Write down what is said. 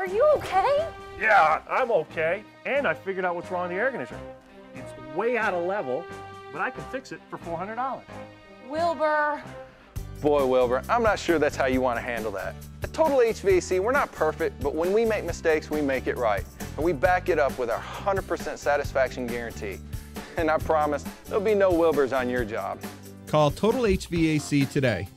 are you okay? Yeah, I'm okay. And I figured out what's wrong with the air conditioner. It's way out of level, but I can fix it for $400. Wilbur. Boy, Wilbur, I'm not sure that's how you want to handle that. At Total HVAC, we're not perfect, but when we make mistakes, we make it right. And we back it up with our 100% satisfaction guarantee. And I promise, there'll be no Wilburs on your job. Call Total HVAC today.